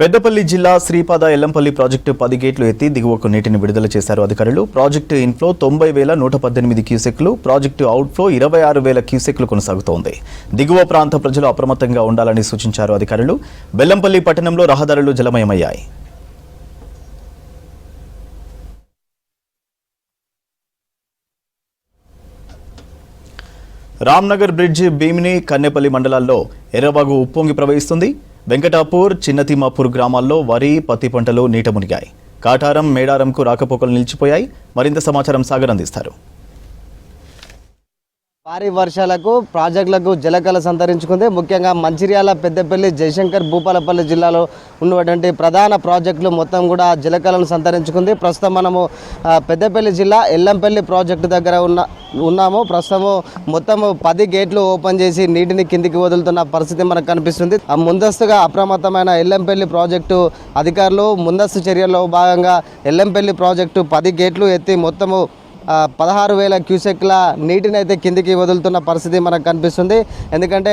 పెద్దపల్లి జిల్లా శ్రీపాద ఎల్లంపల్లి ప్రాజెక్టు 10 గేట్లు ఎత్తి దిగువకు నీటిని విడుదల చేశారు అధికారులు. ప్రాజెక్టు ఇన్ఫ్లో 90,118 క్యూసెక్లు, ప్రాజెక్టు అవుట్ఫ్లో 26,000 క్యూసెక్లు కొనసాగుతోంది. దిగువ ప్రాంత ప్రజలు అప్రమత్తంగా ఉండాలని సూచించారు అధికారులు. బెల్లంపల్లి పట్టణంలో రహదారులు జలమయమయ్యాయి. రామ్నగర్ బ్రిడ్జ్ భీమిని కన్నెపల్లి మండలాల్లో ఎర్రవాగు ఉప్పొంగి ప్రవహిస్తుంది. వెంకటాపూర్, చిన్నతిమ్మాపూర్ గ్రామాల్లో వరి, పత్తి పంటలు నీట మునిగాయి. కాటారం, మేడారంకు రాకపోకలు నిలిచిపోయాయి. మరింత సమాచారం సాగర్ అందిస్తారు. భారీ వర్షాలకు ప్రాజెక్టులకు జలకళ సంతరించుకుంది. ముఖ్యంగా మంచిర్యాల, పెద్దపల్లి, జయశంకర్, భూపాలపల్లి జిల్లాలో ఉన్నటువంటి ప్రధాన ప్రాజెక్టులు మొత్తం కూడా జలకళను సంతరించుకుంది. ప్రస్తుతం మనము పెద్దపల్లి జిల్లా ఎల్లంపల్లి ప్రాజెక్టు దగ్గర ఉన్నాము. ప్రస్తుతము మొత్తము 10 గేట్లు ఓపెన్ చేసి నీటిని కిందికి వదులుతున్న పరిస్థితి మనకు కనిపిస్తుంది. ముందస్తుగా అప్రమత్తమైన ఎల్లంపల్లి ప్రాజెక్టు అధికారులు ముందస్తు చర్యల్లో భాగంగా ఎల్లంపల్లి ప్రాజెక్టు 10 గేట్లు ఎత్తి మొత్తము 16,000 క్యూసెక్ల నీటిని అయితే కిందికి వదులుతున్న పరిస్థితి మనకు కనిపిస్తుంది. ఎందుకంటే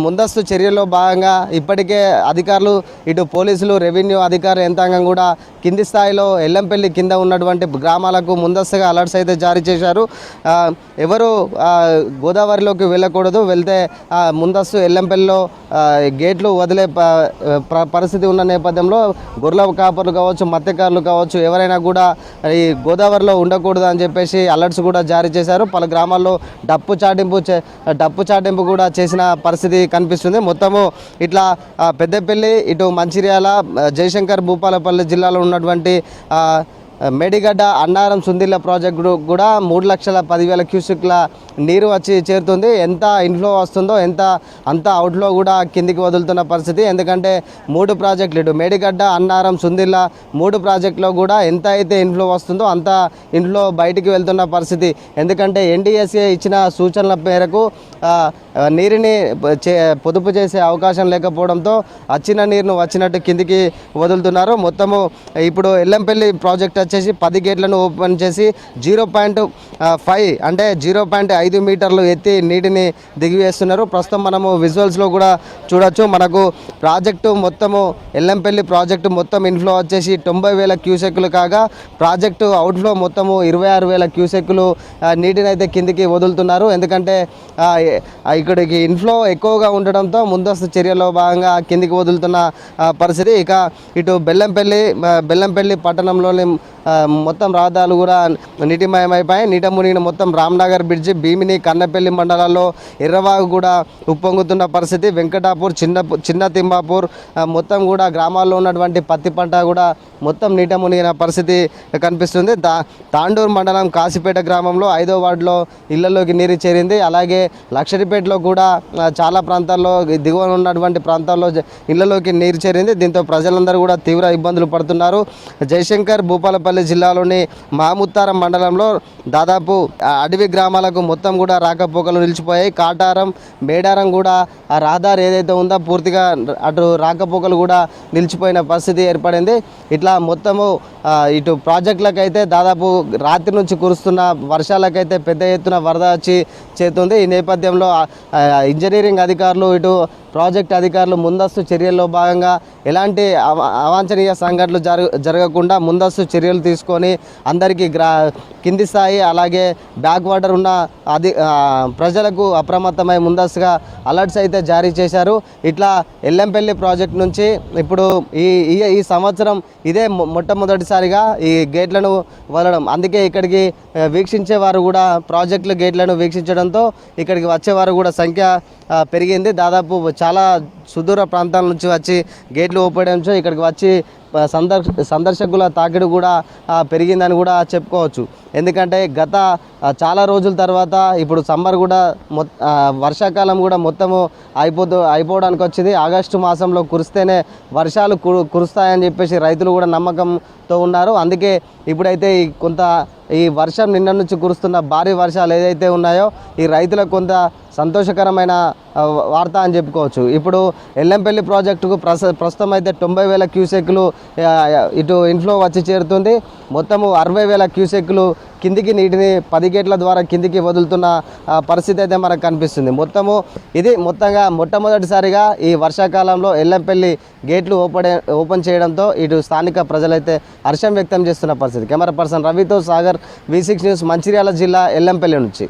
ముందస్తు చర్యల్లో భాగంగా ఇప్పటికే అధికారులు, ఇటు పోలీసులు, రెవెన్యూ అధికారులు యంత్రాంగం కూడా కింది స్థాయిలో ఎల్లంపల్లి కింద ఉన్నటువంటి గ్రామాలకు ముందస్తుగా అలర్ట్స్ అయితే జారీ చేశారు. ఎవరు గోదావరిలోకి వెళ్ళకూడదు, వెళ్తే ముందస్తు ఎల్లంపల్లిలో గేట్లు వదిలే పరిస్థితి ఉన్న నేపథ్యంలో గొర్రెల కాపర్లు కావచ్చు, మత్స్యకారులు కావచ్చు, ఎవరైనా కూడా ఈ గోదావరిలో ఉండకూడదు అని చెప్పేసి అలర్ట్స్ కూడా జారీ చేశారు. పలు గ్రామాల్లో డప్పు చాటింపు కూడా చేసిన పరిస్థితి కనిపిస్తుంది. మొత్తము ఇట్లా పెద్దపల్లి, ఇటు మంచిర్యాల, జయశంకర్, భూపాలపల్లి జిల్లాలో ఉన్నటువంటి మేడిగడ్డ, అన్నారం, సుందిల్ల ప్రాజెక్టు కూడా 3,10,000 క్యూసెక్ల నీరు వచ్చి చేరుతుంది. ఎంత ఇన్ఫ్లో వస్తుందో అంత అవుట్లో కూడా కిందికి వదులుతున్న పరిస్థితి. ఎందుకంటే 3 ప్రాజెక్టులు, ఇటు మేడిగడ్డ, అన్నారం, సుందిల్ల 3 ప్రాజెక్టులో కూడా ఎంత అయితే ఇన్ఫ్లో వస్తుందో అంత ఇన్ఫ్లో బయటికి వెళ్తున్న పరిస్థితి. ఎందుకంటే ఎన్డీఎస్ఏ ఇచ్చిన సూచనల మేరకు నీరుని పొదుపు చేసే అవకాశం లేకపోవడంతో వచ్చిన నీరును వచ్చినట్టు కిందికి వదులుతున్నారు. మొత్తము ఇప్పుడు ఎల్లంపల్లి ప్రాజెక్ట్ వచ్చేసి 10 గేట్లను ఓపెన్ చేసి 0.5 అంటే 0.5 మీటర్లు ఎత్తి నీటిని దిగివేస్తున్నారు. ప్రస్తుతం మనము విజువల్స్లో కూడా చూడొచ్చు. మనకు ప్రాజెక్టు మొత్తము ఎల్లంపల్లి ప్రాజెక్టు మొత్తం ఇన్ఫ్లో వచ్చేసి 90,000 క్యూసెక్లు కాగా ప్రాజెక్టు అవుట్ఫ్లో మొత్తము 26,000 క్యూసెక్లు నీటిని అయితే కిందికి వదులుతున్నారు. ఎందుకంటే ఇక్కడికి ఇన్ఫ్లో ఎక్కువగా ఉండడంతో ముందస్తు చర్యలో భాగంగా కిందికి వదులుతున్న పరిస్థితి. ఇక ఇటు బెల్లంపల్లి పట్టణంలోని మొత్తం రహదారులు కూడా నీటిమయమైపోయాయి. నీట మునిగిన మొత్తం రామ్నగర్ బ్రిడ్జి, భీమిని, కన్నెపల్లి మండలాల్లో ఎర్రవాగు కూడా ఉప్పొంగుతున్న పరిస్థితి. వెంకటాపూర్, చిన్న తిమ్మాపూర్ మొత్తం కూడా గ్రామాల్లో ఉన్నటువంటి పత్తి పంట కూడా మొత్తం నీట మునిగిన పరిస్థితి కనిపిస్తుంది. తాండూరు మండలం కాశీపేట గ్రామంలో 5వ వార్డులో ఇళ్లలోకి నీరు చేరింది. అలాగే లక్షడిపేటలో కూడా చాలా ప్రాంతాల్లో, దిగువన ఉన్నటువంటి ప్రాంతాల్లో ఇళ్లలోకి నీరు చేరింది. దీంతో ప్రజలందరూ కూడా తీవ్ర ఇబ్బందులు పడుతున్నారు. జయశంకర్, భూపాలపల్లి జిల్లాలోని మహముత్తారం మండలంలో దాదాపు అడవి గ్రామాలకు మొత్తం కూడా రాకపోకలు నిలిచిపోయాయి. కాటారం, మేడారం కూడా ఆ రహదారి ఏదైతే ఉందో పూర్తిగా అటు రాకపోకలు కూడా నిలిచిపోయిన పరిస్థితి ఏర్పడింది. ఇట్లా మొత్తము ఇటు ప్రాజెక్టులకైతే దాదాపు రాత్రి నుంచి కురుస్తున్న వర్షాలకైతే పెద్ద ఎత్తున వరద వచ్చి చేరుతుంది. ఈ నేపథ్యంలో ఇంజనీరింగ్ అధికారులు, ఇటు ప్రాజెక్ట్ అధికారులు ముందస్తు చర్యల్లో భాగంగా ఎలాంటి అవాంఛనీయ సంఘటనలు జరగకుండా ముందస్తు చర్యలు తీసుకొని అందరికీ కింది స్థాయి అలాగే బ్యాక్ వాటర్ ఉన్న ప్రజలకు అప్రమత్తమై ముందస్తుగా అలర్ట్స్ అయితే జారీ చేశారు. ఇట్లా ఎల్లంపల్లి ప్రాజెక్ట్ నుంచి ఇప్పుడు ఈ సంవత్సరం ఇదే మొట్టమొదటిసారిగా ఈ గేట్లను వదలడం. అందుకే ఇక్కడికి వీక్షించేవారు కూడా ప్రాజెక్టుల గేట్లను వీక్షించడంతో ఇక్కడికి వచ్చేవారు కూడా సంఖ్య పెరిగింది. దాదాపు చాలా సుదూర ప్రాంతాల నుంచి వచ్చి గేట్లు ఓపెనడంతో ఇక్కడికి వచ్చి సందర్శకుల తాకిడి కూడా పెరిగిందని కూడా చెప్పుకోవచ్చు. ఎందుకంటే గత చాలా రోజుల తర్వాత ఇప్పుడు సమ్మర్ కూడా వర్షాకాలం కూడా మొత్తము అయిపోవడానికి వచ్చింది. ఆగస్టు మాసంలో కురిస్తేనే వర్షాలు కురుస్తాయని చెప్పేసి రైతులు కూడా నమ్మకంతో ఉన్నారు. అందుకే ఇప్పుడైతే ఈ వర్షం నిన్న నుంచి కురుస్తున్న భారీ వర్షాలు ఏదైతే ఉన్నాయో ఈ రైతులకు కొంత సంతోషకరమైన వార్త అని చెప్పుకోవచ్చు. ఇప్పుడు ఎల్లంపల్లి ప్రాజెక్టుకు ప్రస్తుతం అయితే 90,000 క్యూసెక్లు ఇటు ఇన్ఫ్లో వచ్చి చేరుతుంది. మొత్తము 60,000 క్యూసెక్లు కిందికి నీటిని 10 గేట్ల ద్వారా కిందికి వదులుతున్న పరిస్థితి అయితే మనకు కనిపిస్తుంది. ఇది మొత్తంగా మొట్టమొదటిసారిగా ఈ వర్షాకాలంలో ఎల్లంపల్లి గేట్లు ఓపెన్ చేయడంతో ఇటు స్థానిక ప్రజలైతే హర్షం వ్యక్తం చేస్తున్న పరిస్థితి. కెమెరా పర్సన్ రవితో సాగర్, V6 న్యూస్, మంచిర్యాల జిల్లా ఎల్లంపల్లి నుంచి.